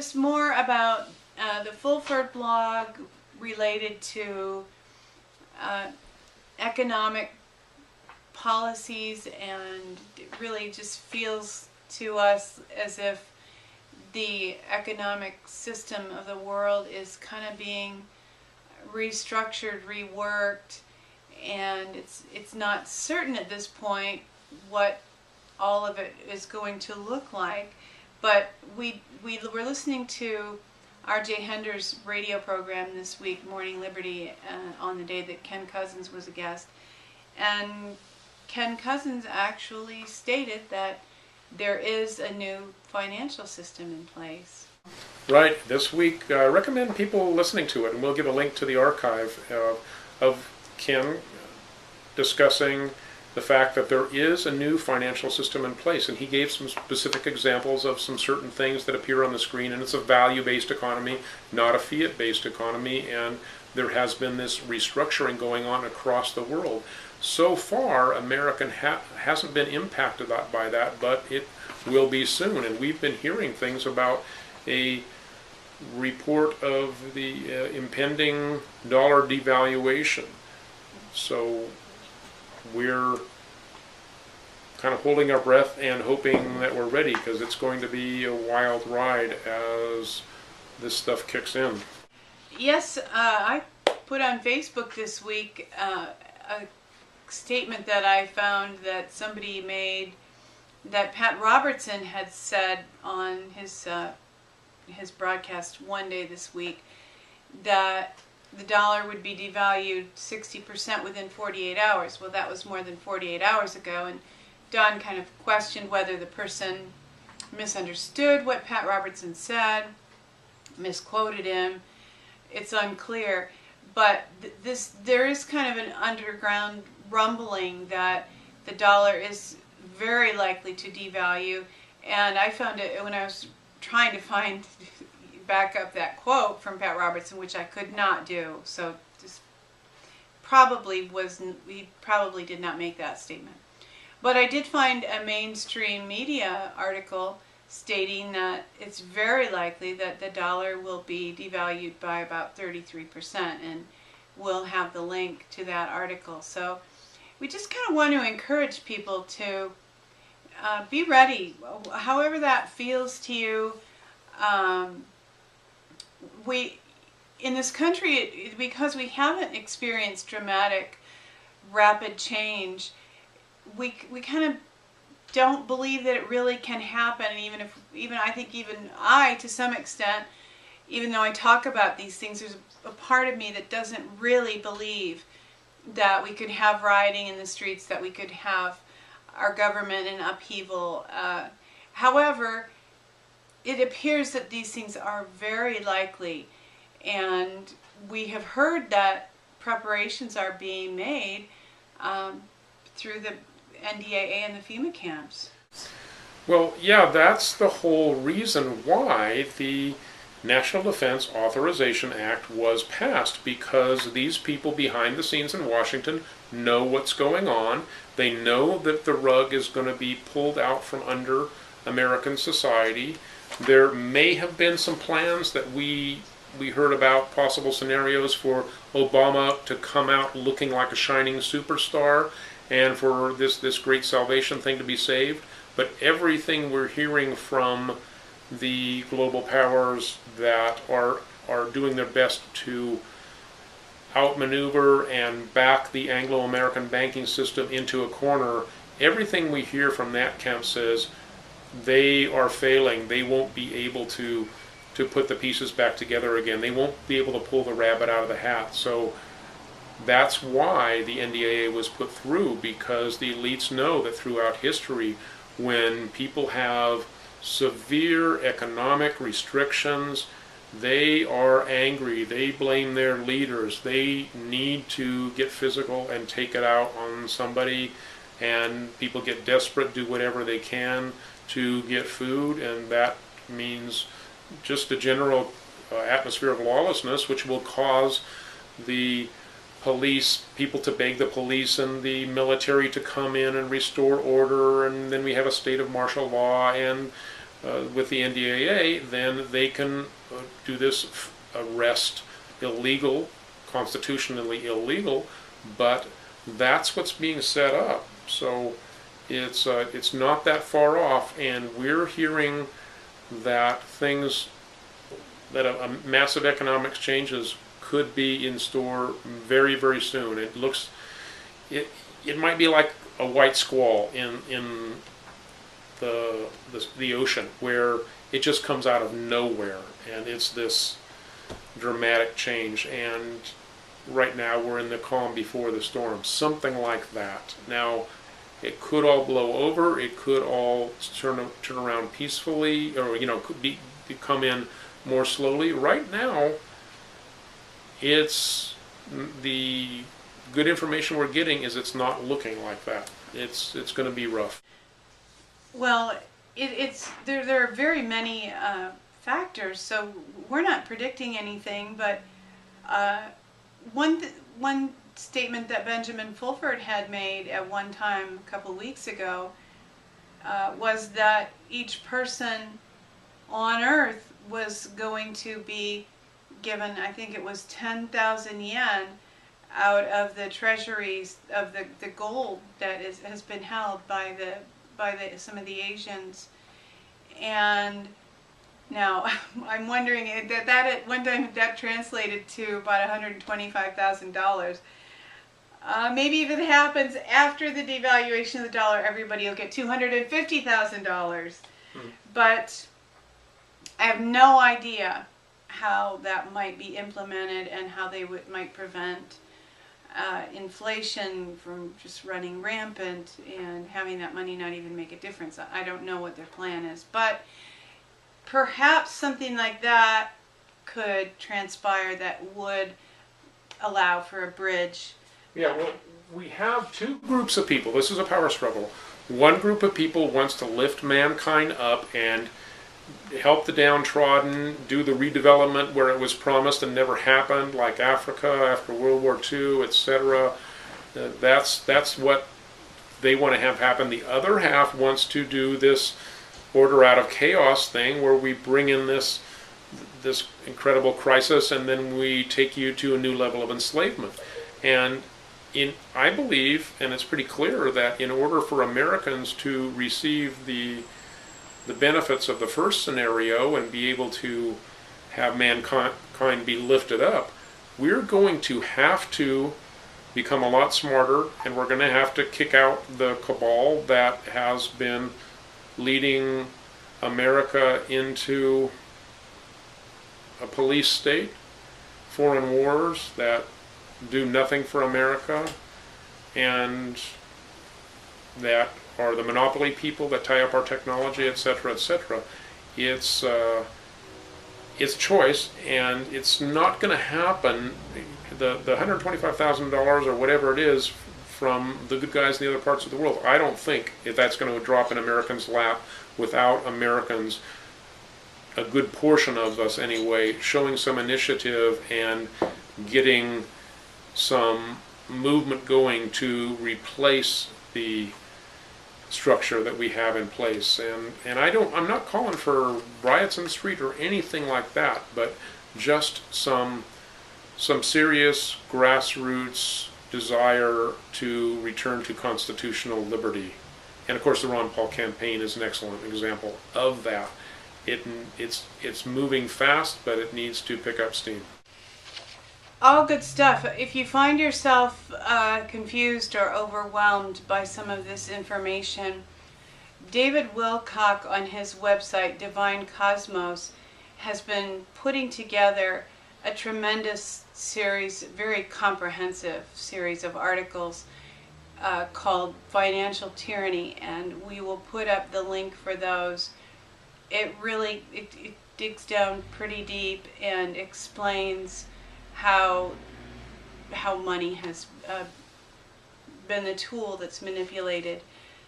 just more about the Fulford blog related to economic policies, and it really just feels to us as if the economic system of the world is kind of being restructured, reworked, and it's not certain at this point what all of it is going to look like. But we were listening to R.J. Hender's radio program this week, Morning Liberty, on the day that Ken Cousins was a guest. And Ken Cousins actually stated that there is a new financial system in place. Right. This week, I recommend people listening to it, and we'll give a link to the archive of Ken discussing the fact that there is a new financial system in place, and he gave some specific examples of some certain things that appear on the screen, and it's a value-based economy, not a fiat-based economy, and there has been this restructuring going on across the world. So far, America hasn't been impacted by that, but it will be soon, and we've been hearing things about a report of the impending dollar devaluation. So we're kind of holding our breath and hoping that we're ready, because it's going to be a wild ride as this stuff kicks in. Yes, I put on Facebook this week a statement that I found that somebody made, that Pat Robertson had said on his broadcast one day this week, that the dollar would be devalued 60% within 48 hours. Well, that was more than 48 hours ago, and Don kind of questioned whether the person misunderstood what Pat Robertson said, misquoted him. It's unclear, but there is kind of an underground rumbling that the dollar is very likely to devalue, and I found it when I was trying to back up that quote from Pat Robertson, which I could not do. So this he probably did not make that statement. But I did find a mainstream media article stating that it's very likely that the dollar will be devalued by about 33%, and we'll have the link to that article. So we just kind of want to encourage people to be ready, however that feels to you. We, in this country, because we haven't experienced dramatic, rapid change, we kind of don't believe that it really can happen. And even I, to some extent, even though I talk about these things, there's a part of me that doesn't really believe that we could have rioting in the streets, that we could have our government in upheaval. However, it appears that these things are very likely, and we have heard that preparations are being made through the NDAA and the FEMA camps. Well, yeah, that's the whole reason why the National Defense Authorization Act was passed, because these people behind the scenes in Washington know what's going on. They know that the rug is going to be pulled out from under American society. There may have been some plans that we heard about, possible scenarios for Obama to come out looking like a shining superstar and for this great salvation thing to be saved. But everything we're hearing from the global powers that are doing their best to outmaneuver and back the Anglo-American banking system into a corner, everything we hear from that camp says they are failing. They won't be able to put the pieces back together again. They won't be able to pull the rabbit out of the hat. So that's why the NDAA was put through, because the elites know that throughout history, when people have severe economic restrictions, they are angry. They blame their leaders. They need to get physical and take it out on somebody, and people get desperate, do whatever they can to get food, and that means just a general atmosphere of lawlessness, which will cause the police, people to beg the police and the military to come in and restore order, and then we have a state of martial law, and with the NDAA, then they can do this arrest illegal, constitutionally illegal, but that's what's being set up. So it's not that far off, and we're hearing that a massive economic changes could be in store very, very soon. It might be like a white squall in the ocean, where it just comes out of nowhere, and it's this dramatic change. And right now we're in the calm before the storm, something like that. Now, it could all blow over. It could all turn around peacefully, or could come in more slowly. Right now, it's the good information we're getting is it's not looking like that. It's going to be rough. Well, there are very many factors, so we're not predicting anything. But one statement that Benjamin Fulford had made at one time a couple weeks ago was that each person on Earth was going to be given, I think it was 10,000 yen out of the treasuries of the gold that has been held by some of the Asians. And now I'm wondering that at one time that translated to about $125,000. Maybe if it happens after the devaluation of the dollar, everybody will get $250,000. But I have no idea how that might be implemented and how they might prevent inflation from just running rampant and having that money not even make a difference. I don't know what their plan is, but perhaps something like that could transpire that would allow for a bridge. Yeah, well, we have two groups of people. This is a power struggle. One group of people wants to lift mankind up and help the downtrodden, do the redevelopment where it was promised and never happened, like Africa after World War II, etc. That's what they want to have happen. The other half wants to do this order out of chaos thing, where we bring in this incredible crisis, and then we take you to a new level of enslavement. And I believe, and it's pretty clear, that in order for Americans to receive the benefits of the first scenario and be able to have mankind be lifted up, we're going to have to become a lot smarter, and we're going to have to kick out the cabal that has been leading America into a police state, foreign wars that do nothing for America, and that are the monopoly people that tie up our technology, etc., etc. It's choice, and it's not going to happen. The $125,000 or whatever it is from the good guys in the other parts of the world, I don't think if that's going to drop in Americans' lap without Americans, a good portion of us anyway, showing some initiative and getting some movement going to replace the structure that we have in place. And I'm not calling for riots in the street or anything like that, but just some serious grassroots desire to return to constitutional liberty. And of course the Ron Paul campaign is an excellent example of that. It's moving fast, but it needs to pick up steam. All good stuff. If you find yourself confused or overwhelmed by some of this information, David Wilcock on his website, Divine Cosmos, has been putting together a tremendous series, very comprehensive series of articles called Financial Tyranny, and we will put up the link for those. It digs down pretty deep and explains how money has been the tool that's manipulated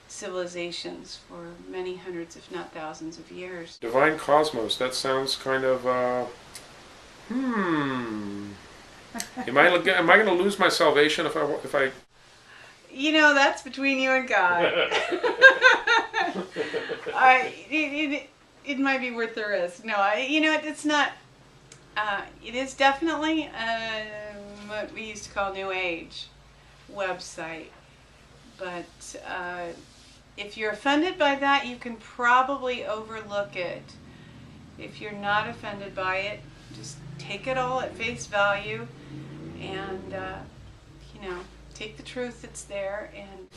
civilizations for many hundreds, if not thousands of years. Divine Cosmos, that sounds kind of, Am I going to lose my salvation if I... That's between you and God. it might be worth the risk. No, it's not. It is definitely what we used to call New Age website. But if you're offended by that, you can probably overlook it. If you're not offended by it, just take it all at face value and, take the truth that's there. And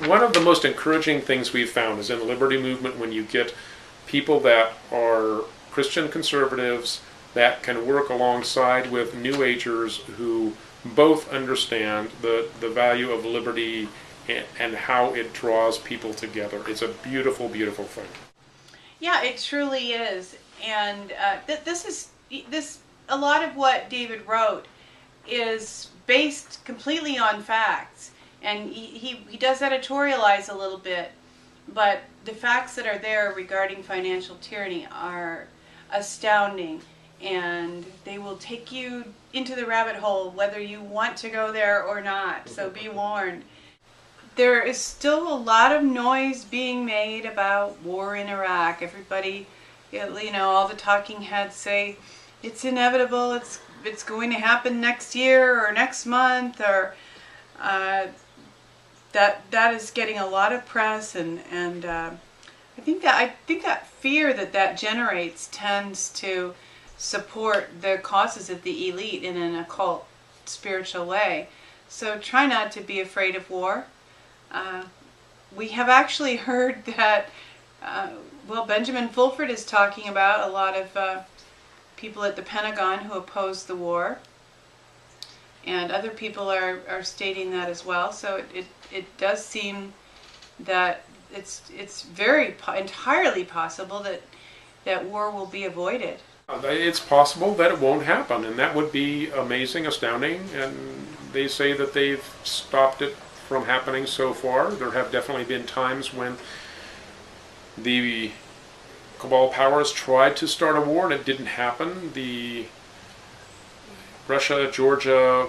one of the most encouraging things we've found is in the Liberty Movement when you get people that are Christian conservatives that can work alongside with New Agers who both understand the value of liberty and how it draws people together. It's a beautiful, beautiful thing. Yeah, it truly is. And a lot of what David wrote is based completely on facts. And he does editorialize a little bit, but the facts that are there regarding financial tyranny are astounding. And they will take you into the rabbit hole whether you want to go there or not. So be warned. There is still a lot of noise being made about war in Iraq. Everybody, all the talking heads say it's inevitable, it's going to happen next year or next month, or that is getting a lot of press, and I think that fear that generates tends to support the causes of the elite in an occult, spiritual way. So try not to be afraid of war. We have actually heard that, Benjamin Fulford is talking about a lot of people at the Pentagon who oppose the war, and other people are stating that as well. So it does seem that it's very entirely possible that war will be avoided. It's possible that it won't happen, and that would be amazing, astounding, and they say that they've stopped it from happening so far. There have definitely been times when the cabal powers tried to start a war and it didn't happen. The Russia, Georgia,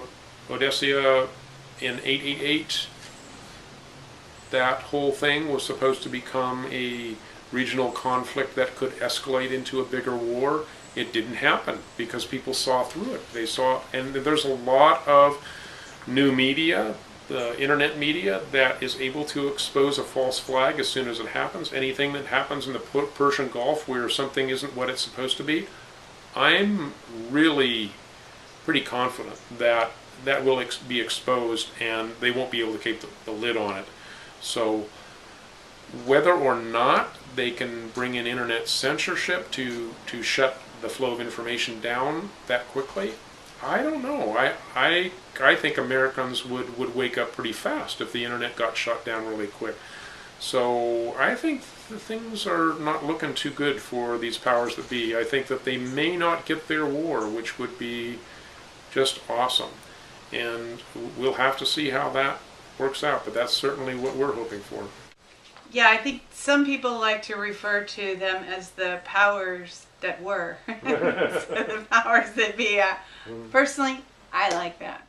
Odessa in 888, that whole thing was supposed to become a regional conflict that could escalate into a bigger war. It didn't happen because people saw through it. They saw, and there's a lot of new media, the internet media, that is able to expose a false flag as soon as it happens. Anything that happens in the Persian Gulf where something isn't what it's supposed to be, I'm really pretty confident that that will be exposed and they won't be able to keep the lid on it. So whether or not they can bring in internet censorship to shut the flow of information down that quickly, I don't know. I think Americans would wake up pretty fast if the internet got shut down really quick. So I think the things are not looking too good for these powers that be. I think that they may not get their war, which would be just awesome. And we'll have to see how that works out, but that's certainly what we're hoping for. Yeah, I think some people like to refer to them as the powers that were. So the powers that be. Personally, I like that.